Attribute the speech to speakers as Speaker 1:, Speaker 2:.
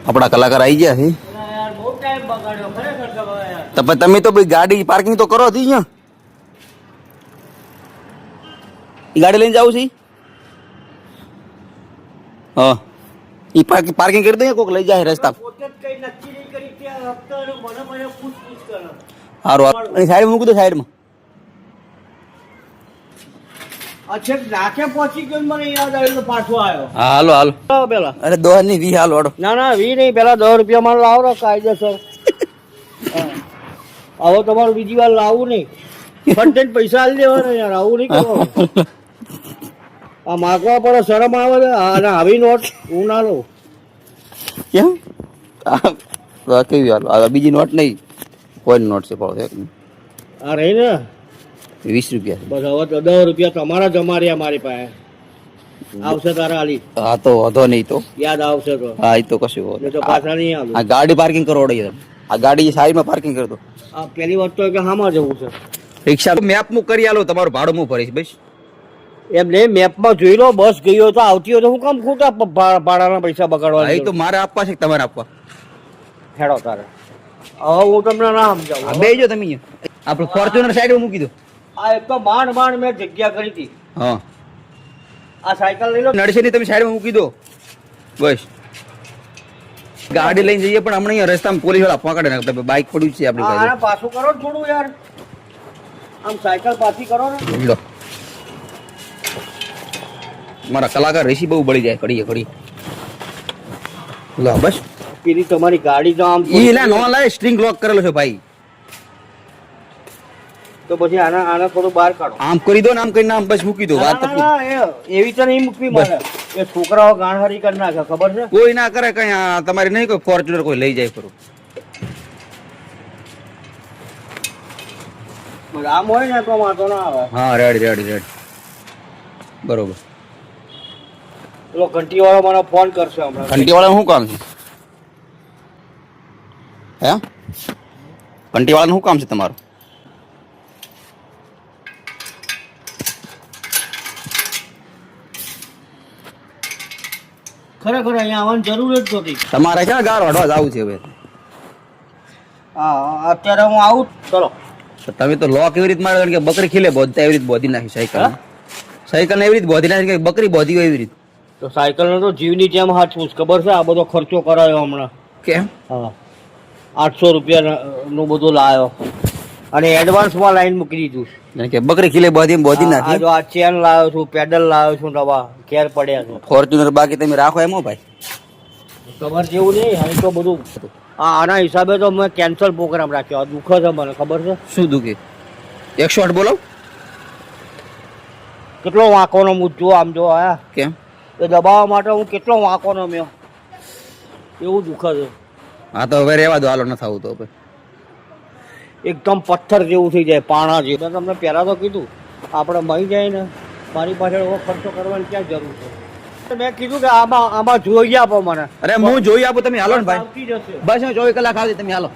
Speaker 1: આપણા કલાકાર આવી ગયા છે તો પછી તમે તો ભાઈ ગાડી પાર્કિંગ તો કરો હતી અહીંયા ગાડી લઈને જાવ છે હા ઈ પાર્કિંગ કરી દે કોક લઈ જાય રસ્તા સારું સાઈડ મૂકી દો સાઈડમાં
Speaker 2: અચ્છા નાકે પહોંચી ગયો મને યાદ આવ્યું પાછો આવ્યો
Speaker 1: હા હાલો હાલો
Speaker 2: પેલા
Speaker 1: અરે 10 ની 20 હાલો હાલો
Speaker 2: ના 20 નહીં પેલા 10 રૂપિયા મારે લાવો કાયદેસર હવે તમારું બીજી વાર લાવવું નહીં ફટ પૈસા આલી દેવાના યાર આવું નહીં કરવાનું આ માગવા પડે શરમ આવે છે અને આવી નોટ હું ના લઉં
Speaker 1: કેમ કેવી હાલો બીજી નોટ નહીં કોઈ નોટ છે પાડો
Speaker 2: આ રહી ને
Speaker 1: 20 રૂપિયા
Speaker 2: બસ હવે તો 10 રૂપિયા તમારા જમાડ્યા મારી પાસે આવશે તારા આલી
Speaker 1: હા તો વધો નહીં તો
Speaker 2: યાદ આવશે તો
Speaker 1: હા એ તો કશું
Speaker 2: નહીં તો પાછા નહીં આવે
Speaker 1: આ ગાડી પાર્કિંગ કરો તમે આ ગાડી સાઈડમાં પાર્કિંગ કરી દો
Speaker 2: આ પેલી વાત તો કે હામાં જવું છે
Speaker 1: રિક્ષા મેપ હું કરી આલો તમારું ભાડું હું ભરીશ બસ
Speaker 2: એમ નહીં મેપમાં જોઈ લો બસ ગયો તો આવતી હોય તો હું કામ ખોટા ભાડાના પૈસા બગાડવા
Speaker 1: એ તો મારે આપવા છે કે તમારે આપવા
Speaker 2: હેડો તારે હવે હું તમને ના સમજાવું
Speaker 1: બે જો તમે આપણે ફોર્ચ્યુનર સાઈડમાં મૂકી દો
Speaker 2: આ એક તો માંડ મેં જગ્યા કરી હતી
Speaker 1: હા
Speaker 2: આ સાયકલ લઈ લો
Speaker 1: નડશે નહીં તમે સાઈડમાં મૂકી દો બસ ગાડી લઈને જઈએ પણ હમણાં અહીંયા રસ્તામાં પોલીસ વાળા પકડે નાખતા બાઇક પડ્યું છે આપણી પાસે
Speaker 2: આને પાછું કરો ને થોડું યાર આમ સાયકલ પાછી કરો ને
Speaker 1: લો મારા કલાકાર રેસી બહુ બળી જાય ઘડીએ લો બસ
Speaker 2: પેલી તમારી ગાડી તો આમ
Speaker 1: ઈ લા નો લાય સ્ટ્રિંગ લોક કરેલો છે ભાઈ
Speaker 2: તો પછી આના થોડું બહાર કાઢો
Speaker 1: આમ કરી દો ને આમ કરીને આમ બસ મૂકી દો વાત
Speaker 2: એવી તો નહીં મૂકવી મારે એ છોકરાઓ ગાણહારી કરી નાખે ખબર છે
Speaker 1: કોઈ ના કરે કઈ તમારે નહીં કોઈ ફોર્ચ્યુનર કોઈ લઈ જાય ખરું
Speaker 2: આમ હોય ને તો વાંધો ના આવે
Speaker 1: હા રેડી બરોબર
Speaker 2: પેલો ઘંટી વાળો મને ફોન કરશે હમણાં
Speaker 1: ઘંટી વાળાનું શું કામ છે હે ઘંટી વાળાનું શું કામ છે તમારું
Speaker 2: ખરેખર અહીંયા આવવાની જરૂર જ નહોતી
Speaker 1: તમારે ક્યાં ગાર વાઢવા જવું છે હવે
Speaker 2: હા અત્યારે હું આવું ચલો
Speaker 1: તો તમે તો લોક એવી રીતે મારે કે બકરી ખીલે બોધતા એવી રીતે બોધી નાખી સાયકલ એવી રીતે બોધી નાખી કે બકરી બોધી હોય એવી રીતે
Speaker 2: તો સાયકલ નો તો જીવની જેમ હાચવું ખબર છે આ બધો ખર્ચો કરાયો હમણાં
Speaker 1: કેમ
Speaker 2: હા 800 રૂપિયા નું બધું લાવ્યો અને એડવાન્સમાં લાઈન મૂકી દીધું
Speaker 1: કે બકરી ખીલે બોધી નાખી
Speaker 2: આ ચેન લાવ્યો છું પેડલ લાવ્યો છું નવા ઘેર પડ્યા છે
Speaker 1: ફોર્ચ્યુનર બાકી તમે રાખો એમ ભાઈ
Speaker 2: ખબર જેવું નહીં હવે તો બધું આના હિસાબે તો મેં કેન્સલ પ્રોગ્રામ રાખ્યો દુઃખ છે મને ખબર છે
Speaker 1: શું દુખે 108 બોલો
Speaker 2: કેટલો વાંકોનો મુદ્દો આમ જો આયા
Speaker 1: કેમ
Speaker 2: એ દબાવવા માટે હું કેટલો વાંકોનો મેં એવું દુઃખ છે
Speaker 1: હા તો હવે રહેવા દો હાલો ન થવું તો હવે
Speaker 2: એકદમ પથ્થર જેવું થઈ જાય પાણા જેવું મેં તમને પહેલા તો કીધું આપણે મળી જાય ને મારી પાછળ એવો ખર્ચો કરવાની ક્યાં જરૂર છે મેં કીધું કે આમાં જોઈ આપો મને
Speaker 1: અરે હું જોઈ આપું તમે હાલો ને ભાઈ
Speaker 2: આવતી જશે
Speaker 1: બસ 24 કલાક આવતી તમે હાલો